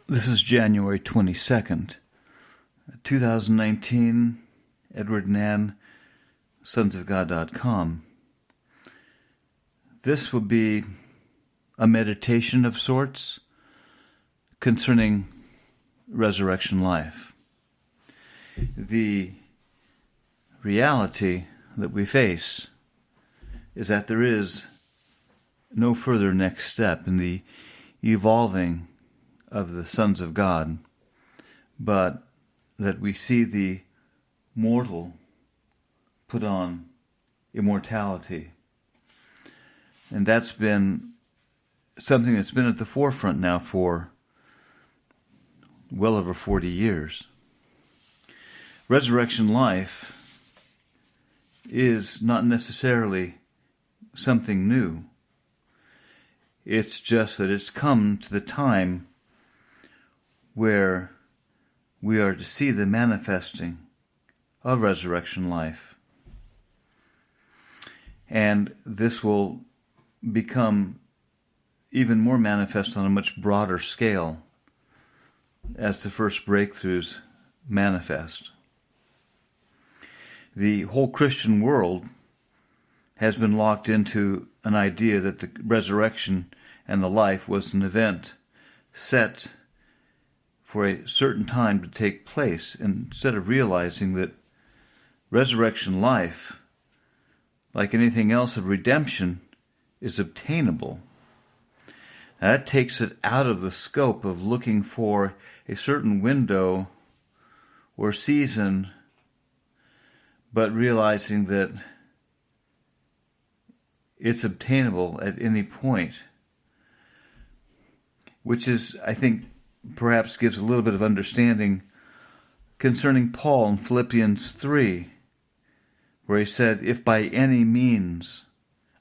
This is January 22nd, 2019, Edward Nan, sonsofgod.com. This will be a meditation of sorts concerning resurrection life. The reality that we face is that there is no further next step in the evolving of the sons of God, but that we see the mortal put on immortality. And that's been something that's been at the forefront now for well over 40 years. Resurrection life is not necessarily something new. It's just that it's come to the time where we are to see the manifesting of resurrection life. And this will become even more manifest on a much broader scale as the first breakthroughs manifest. The whole Christian world has been locked into an idea that the resurrection and the life was an event set for a certain time to take place, instead of realizing that resurrection life, like anything else of redemption, is obtainable. Now, that takes it out of the scope of looking for a certain window or season, but realizing that it's obtainable at any point, which is, I think, perhaps gives a little bit of understanding concerning Paul in Philippians 3, where he said, "If by any means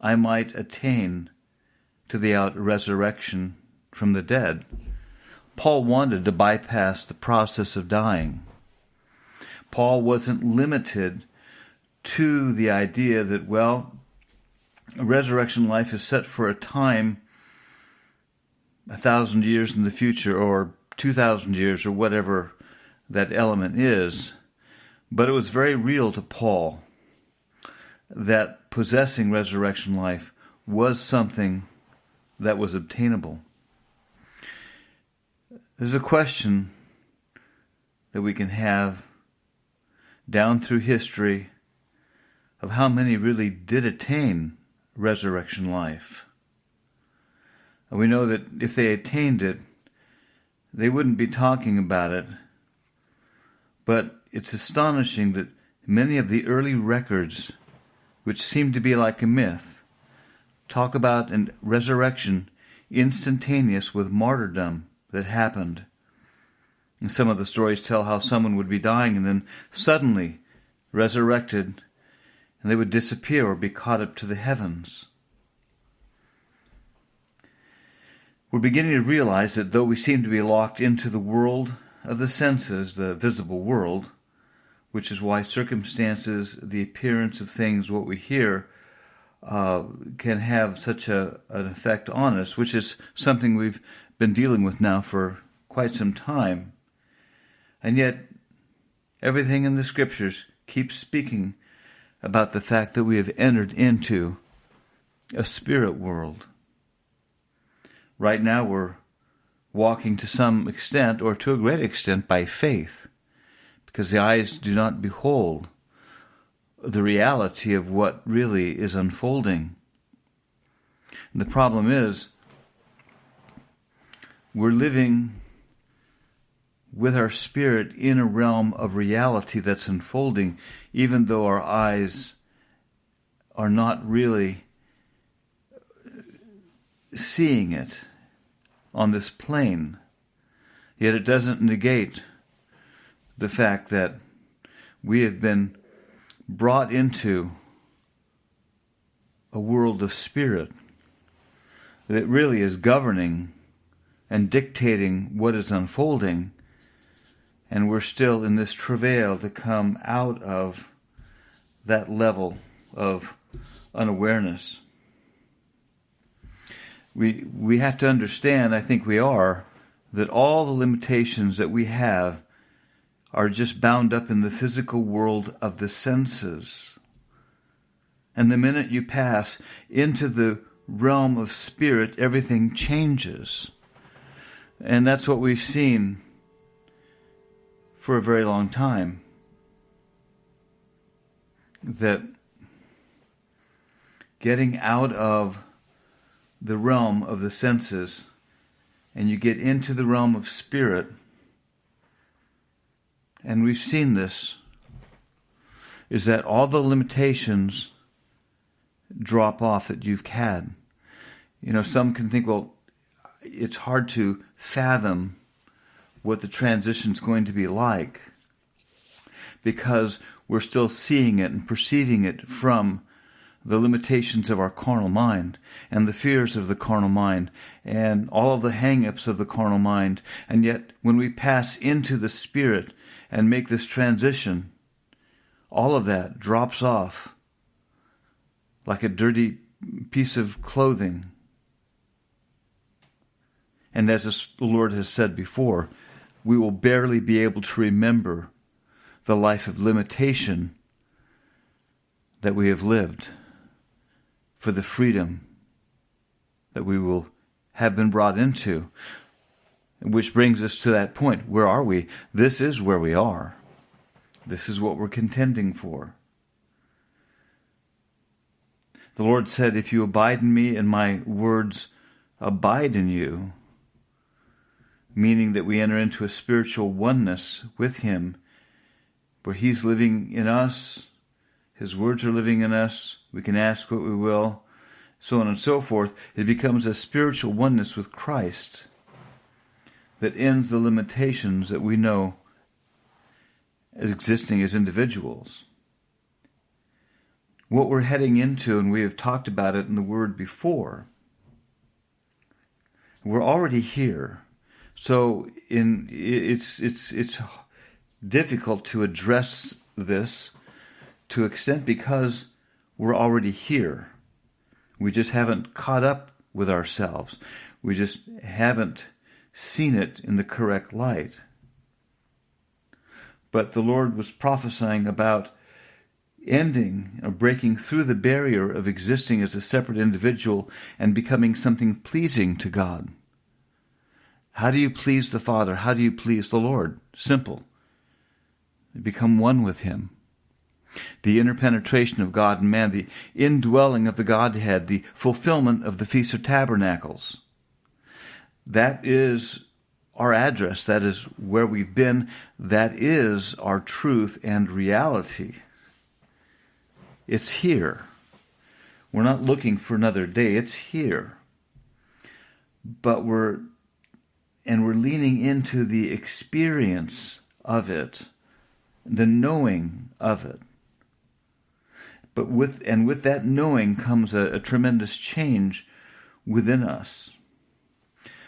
I might attain to the resurrection from the dead." Paul wanted to bypass the process of dying. Paul wasn't limited to the idea that, well, a resurrection life is set for a time 1,000 years in the future, or 2,000 years, or whatever that element is. But it was very real to Paul that possessing resurrection life was something that was obtainable. There's a question that we can have down through history of how many really did attain resurrection life. And we know that if they attained it, they wouldn't be talking about it. But it's astonishing that many of the early records, which seem to be like a myth, talk about a resurrection instantaneous with martyrdom that happened. And some of the stories tell how someone would be dying and then suddenly resurrected, and they would disappear or be caught up to the heavens. We're beginning to realize that though we seem to be locked into the world of the senses, the visible world, which is why circumstances, the appearance of things, what we hear, can have such an effect on us, which is something we've been dealing with now for quite some time. And yet, everything in the Scriptures keeps speaking about the fact that we have entered into a spirit world. Right now we're walking to some extent, or to a great extent, by faith, because the eyes do not behold the reality of what really is unfolding. And the problem is, we're living with our spirit in a realm of reality that's unfolding, even though our eyes are not really seeing it on this plane. Yet it doesn't negate the fact that we have been brought into a world of spirit that really is governing and dictating what is unfolding, and we're still in this travail to come out of that level of unawareness. We have to understand, I think we are, that all the limitations that we have are just bound up in the physical world of the senses. And the minute you pass into the realm of spirit, everything changes. And that's what we've seen for a very long time. That getting out of the realm of the senses and you get into the realm of spirit, and we've seen this, is that all the limitations drop off that you've had. Some can think, well, it's hard to fathom what the transition's going to be like because we're still seeing it and perceiving it from the limitations of our carnal mind and the fears of the carnal mind and all of the hang-ups of the carnal mind. And yet, when we pass into the Spirit and make this transition, all of that drops off like a dirty piece of clothing. And as the Lord has said before, we will barely be able to remember the life of limitation that we have lived for the freedom that we will have been brought into. Which brings us to that point. Where are we? This is where we are. This is what we're contending for. The Lord said, if you abide in me and my words abide in you, meaning that we enter into a spiritual oneness with him, where he's living in us, his words are living in us, we can ask what we will, so on and so forth. It becomes a spiritual oneness with Christ that ends the limitations that we know as existing as individuals. What we're heading into, and we have talked about it in the Word before, we're already here. So it's difficult to address this to extent because we're already here. We just haven't caught up with ourselves. We just haven't seen it in the correct light. But the Lord was prophesying about ending or breaking through the barrier of existing as a separate individual and becoming something pleasing to God. How do you please the Father? How do you please the Lord? Simple. Become one with him. The interpenetration of God and man, the indwelling of the Godhead, the fulfillment of the Feast of Tabernacles. That is our address. That is where we've been. That is our truth and reality. It's here. We're not looking for another day. It's here. But we're leaning into the experience of it, the knowing of it. But with that knowing comes a tremendous change within us.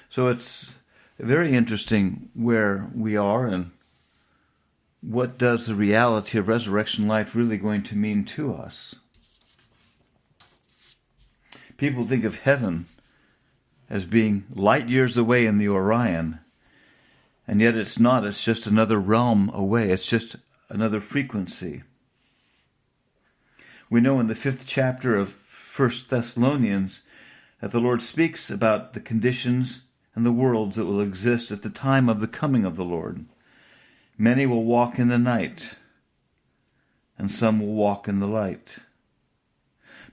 So it's very interesting where we are and what does the reality of resurrection life really going to mean to us. People think of heaven as being light years away in the Orion, and yet it's not. It's just another realm away. It's just another frequency. We know in the 5th chapter of 1 Thessalonians that the Lord speaks about the conditions and the worlds that will exist at the time of the coming of the Lord. Many will walk in the night, and some will walk in the light.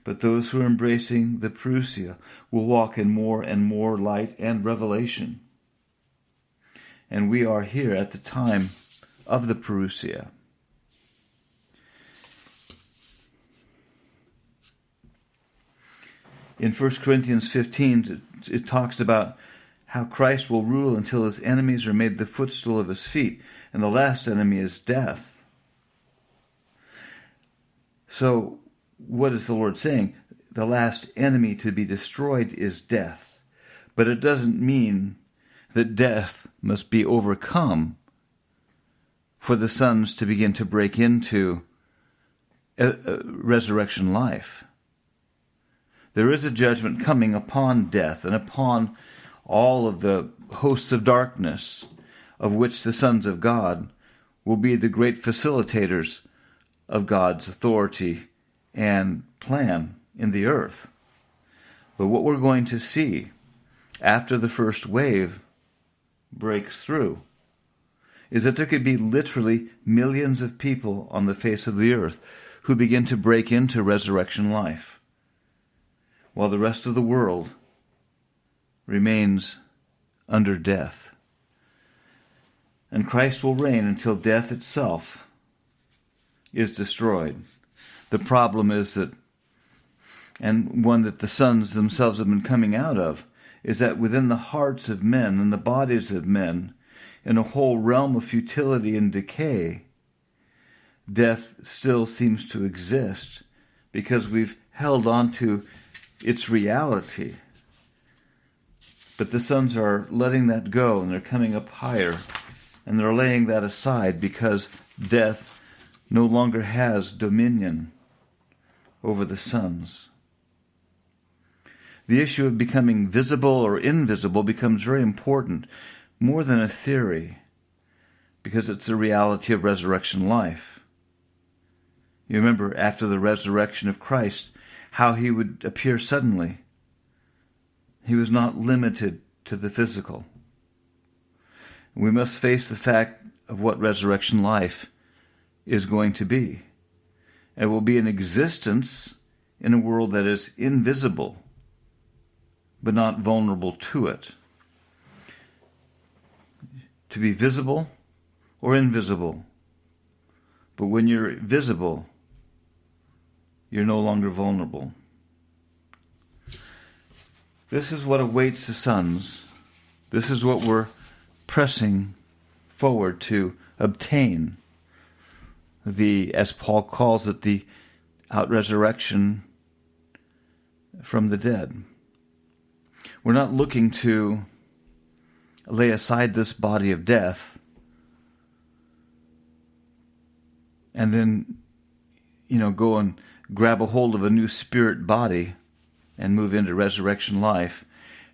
But those who are embracing the parousia will walk in more and more light and revelation. And we are here at the time of the parousia. In 1 Corinthians 15, it talks about how Christ will rule until his enemies are made the footstool of his feet, and the last enemy is death. So, what is the Lord saying? The last enemy to be destroyed is death. But it doesn't mean that death must be overcome for the sons to begin to break into resurrection life. There is a judgment coming upon death and upon all of the hosts of darkness, of which the sons of God will be the great facilitators of God's authority and plan in the earth. But what we're going to see after the first wave breaks through is that there could be literally millions of people on the face of the earth who begin to break into resurrection life, while the rest of the world remains under death. And Christ will reign until death itself is destroyed. The problem is that, and one that the sons themselves have been coming out of, is that within the hearts of men and the bodies of men, in a whole realm of futility and decay, death still seems to exist because we've held on to its reality. But the sons are letting that go, and they're coming up higher, and they're laying that aside because death no longer has dominion over the sons. The issue of becoming visible or invisible becomes very important, more than a theory, because it's the reality of resurrection life. You remember after the resurrection of Christ, how he would appear suddenly. He was not limited to the physical. We must face the fact of what resurrection life is going to be. It will be an existence in a world that is invisible, but not vulnerable to it. To be visible or invisible. But when you're visible, you're no longer vulnerable. This is what awaits the sons. This is what we're pressing forward to obtain. As Paul calls it, the out-resurrection from the dead. We're not looking to lay aside this body of death and then, go and grab a hold of a new spirit body and move into resurrection life,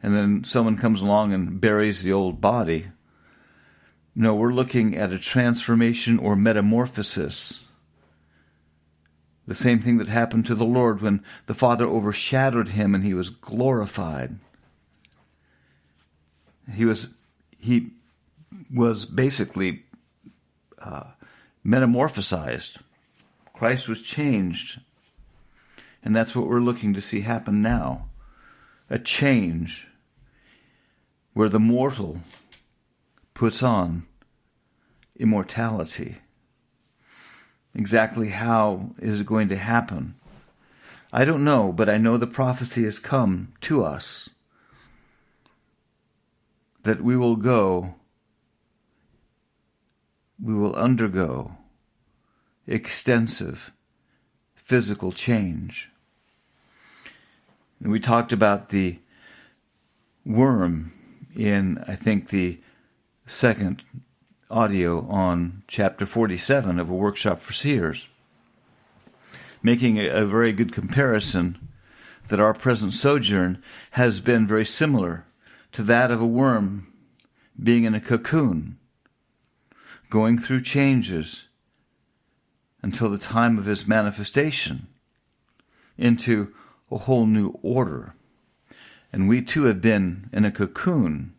and then someone comes along and buries the old body. No, we're looking at a transformation or metamorphosis. The same thing that happened to the Lord when the Father overshadowed him and he was glorified. He was basically metamorphosized. Christ was changed. And that's what we're looking to see happen now. A change where the mortal puts on immortality. Exactly how is it going to happen? I don't know, but I know the prophecy has come to us that we will undergo extensive physical change. And we talked about the worm in, I think, the second audio on chapter 47 of A Workshop for Seers, making a very good comparison that our present sojourn has been very similar to that of a worm being in a cocoon, going through changes until the time of his manifestation into a whole new order. And we too have been in a cocoon.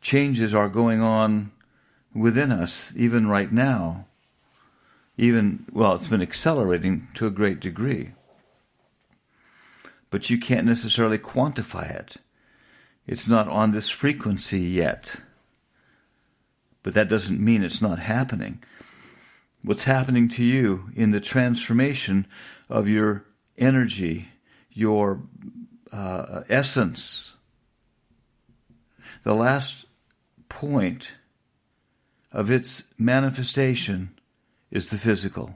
Changes are going on within us, even right now. It's been accelerating to a great degree. But you can't necessarily quantify it. It's not on this frequency yet. But that doesn't mean it's not happening. What's happening to you in the transformation of your energy, your essence. The last point of its manifestation is the physical.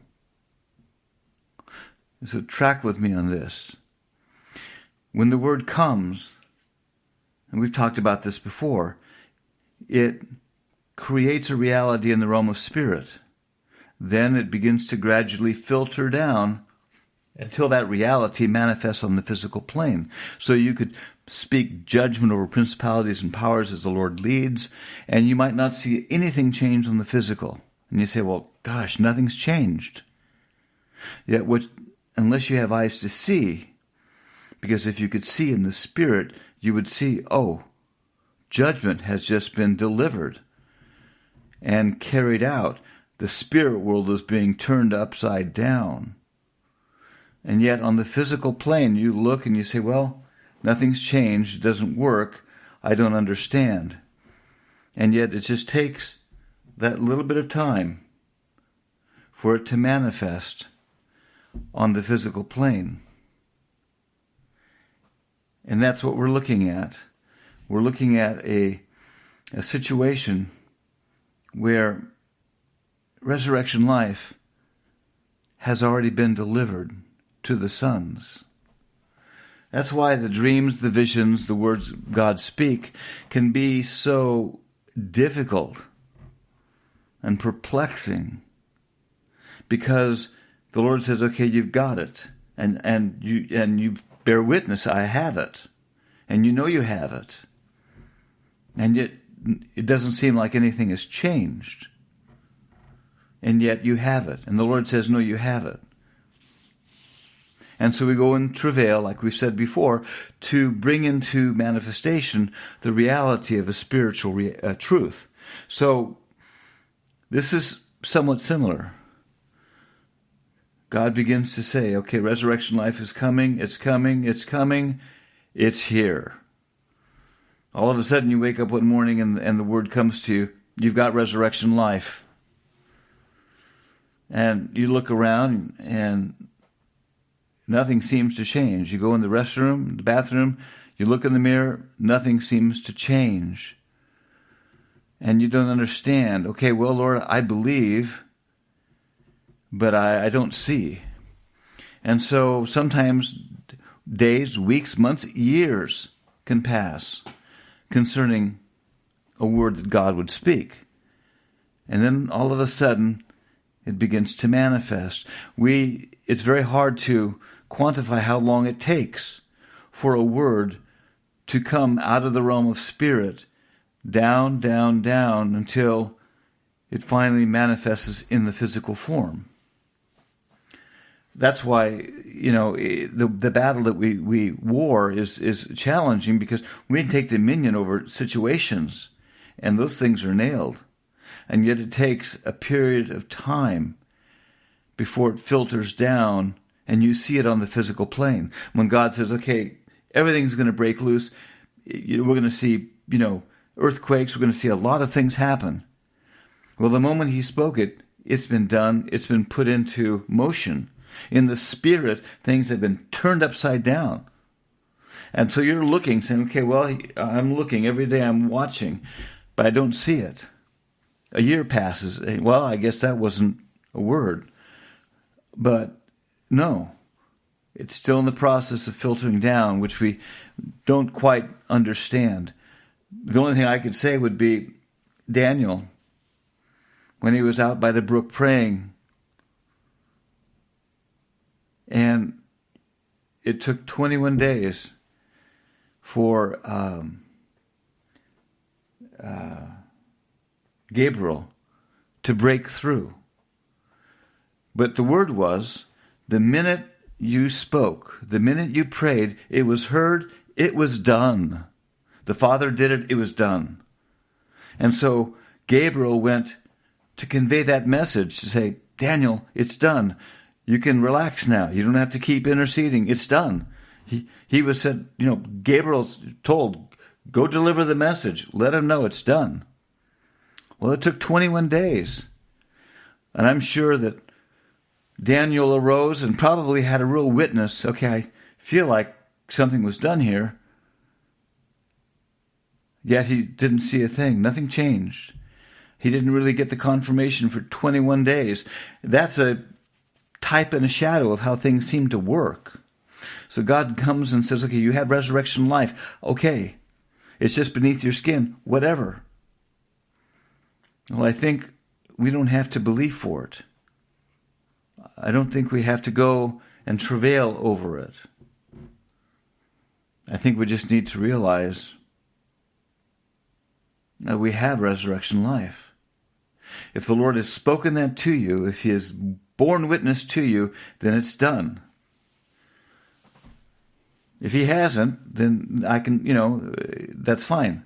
So track with me on this. When the word comes, and we've talked about this before, it creates a reality in the realm of spirit. Then it begins to gradually filter down until that reality manifests on the physical plane. So you could speak judgment over principalities and powers as the Lord leads, and you might not see anything change on the physical. And you say, well, gosh, nothing's changed. Yet, unless you have eyes to see, because if you could see in the Spirit, you would see, oh, judgment has just been delivered and carried out. The spirit world is being turned upside down. And yet on the physical plane, you look and you say, well, nothing's changed. It doesn't work. I don't understand. And yet it just takes that little bit of time for it to manifest on the physical plane. And that's what we're looking at. We're looking at a situation where resurrection life has already been delivered to the sons. That's why the dreams, the visions, the words God speak can be so difficult and perplexing, because the Lord says, okay, you've got it, and you bear witness, I have it, and you know you have it, and yet it doesn't seem like anything has changed. And yet you have it. And the Lord says, no, you have it. And so we go in travail, like we've said before, to bring into manifestation the reality of a spiritual truth. So this is somewhat similar. God begins to say, okay, resurrection life is coming, it's coming, it's coming, it's here. All of a sudden you wake up one morning and the word comes to you, you've got resurrection life. And you look around and nothing seems to change. You go in the restroom, the bathroom, you look in the mirror, nothing seems to change. And you don't understand. Okay, well, Lord, I believe, but I don't see. And so sometimes days, weeks, months, years can pass concerning a word that God would speak. And then all of a sudden, it begins to manifest. It's very hard to quantify how long it takes for a word to come out of the realm of spirit, down, down, down, until it finally manifests in the physical form. That's why, the battle that we war is challenging, because we take dominion over situations, and those things are nailed. And yet it takes a period of time before it filters down and you see it on the physical plane. When God says, okay, everything's going to break loose, we're going to see, earthquakes, we're going to see a lot of things happen. Well, the moment he spoke it, it's been done, it's been put into motion. In the spirit, things have been turned upside down. And so you're looking, saying, okay, well, I'm looking, every day I'm watching, but I don't see it. A year passes. Well, I guess that wasn't a word. But no, it's still in the process of filtering down, which we don't quite understand. The only thing I could say would be Daniel, when he was out by the brook praying, and it took 21 days for Gabriel to break through. But the word was, the minute you spoke, the minute you prayed, it was heard, it was done. The Father did it, it was done. And so Gabriel went to convey that message, to say, Daniel, it's done. You can relax now. You don't have to keep interceding. It's done. He was said, Gabriel's told, go deliver the message. Let him know it's done. Well, it took 21 days. And I'm sure that Daniel arose and probably had a real witness. Okay, I feel like something was done here. Yet he didn't see a thing. Nothing changed. He didn't really get the confirmation for 21 days. That's a type and a shadow of how things seem to work. So God comes and says, okay, you have resurrection life. Okay, it's just beneath your skin. Whatever. Well, I think we don't have to believe for it. I don't think we have to go and travail over it. I think we just need to realize that we have resurrection life. If the Lord has spoken that to you, if He has borne witness to you, then it's done. If He hasn't, then I can, that's fine.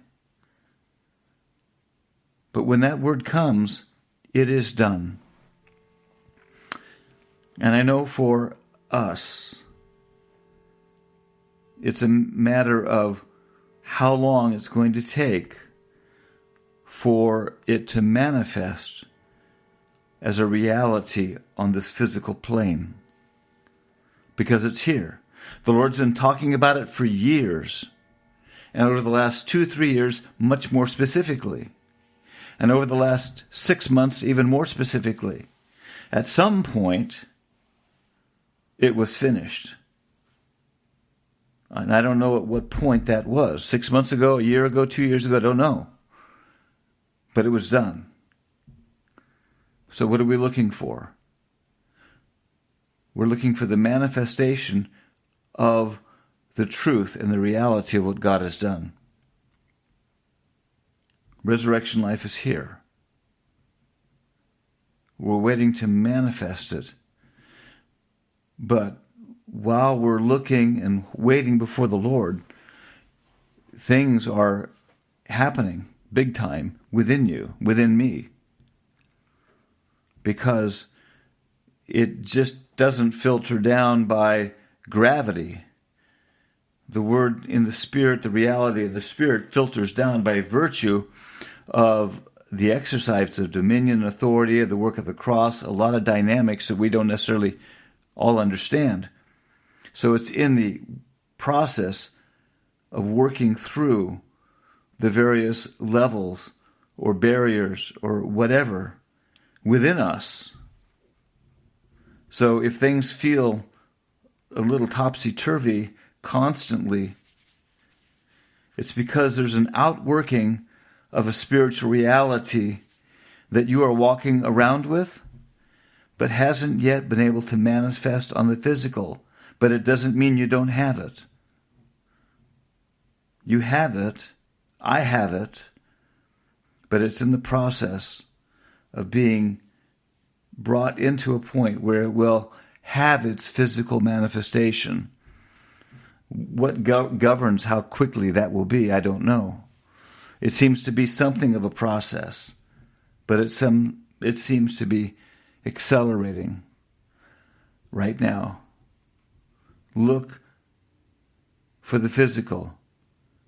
But when that word comes, it is done. And I know for us, it's a matter of how long it's going to take for it to manifest as a reality on this physical plane. Because it's here. The Lord's been talking about it for years. And over the last 2-3 years, much more specifically. And over the last 6 months, even more specifically. At some point, it was finished. And I don't know at what point that was. 6 months ago, a year ago, 2 years ago, I don't know. But it was done. So what are we looking for? We're looking for the manifestation of the truth and the reality of what God has done. Resurrection life is here. We're waiting to manifest it. But while we're looking and waiting before the Lord, things are happening big time within you, within me. Because it just doesn't filter down by gravity. The word in the Spirit, the reality of the Spirit filters down by virtue of the exercise of dominion and authority, of the work of the cross, a lot of dynamics that we don't necessarily all understand. So it's in the process of working through the various levels or barriers or whatever within us. So if things feel a little topsy-turvy constantly, it's because there's an outworking of a spiritual reality that you are walking around with, but hasn't yet been able to manifest on the physical. But it doesn't mean you don't have it. You have it. I have it. But it's in the process of being brought into a point where it will have its physical manifestation. What governs how quickly that will be, I don't know. It seems to be something of a process, but it seems to be accelerating right now. Look for the physical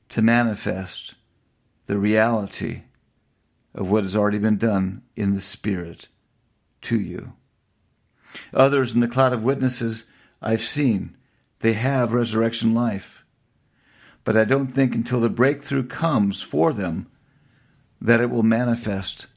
to manifest the reality of what has already been done in the Spirit to you. Others in the cloud of witnesses I've seen, they have resurrection life. But I don't think until the breakthrough comes for them that it will manifest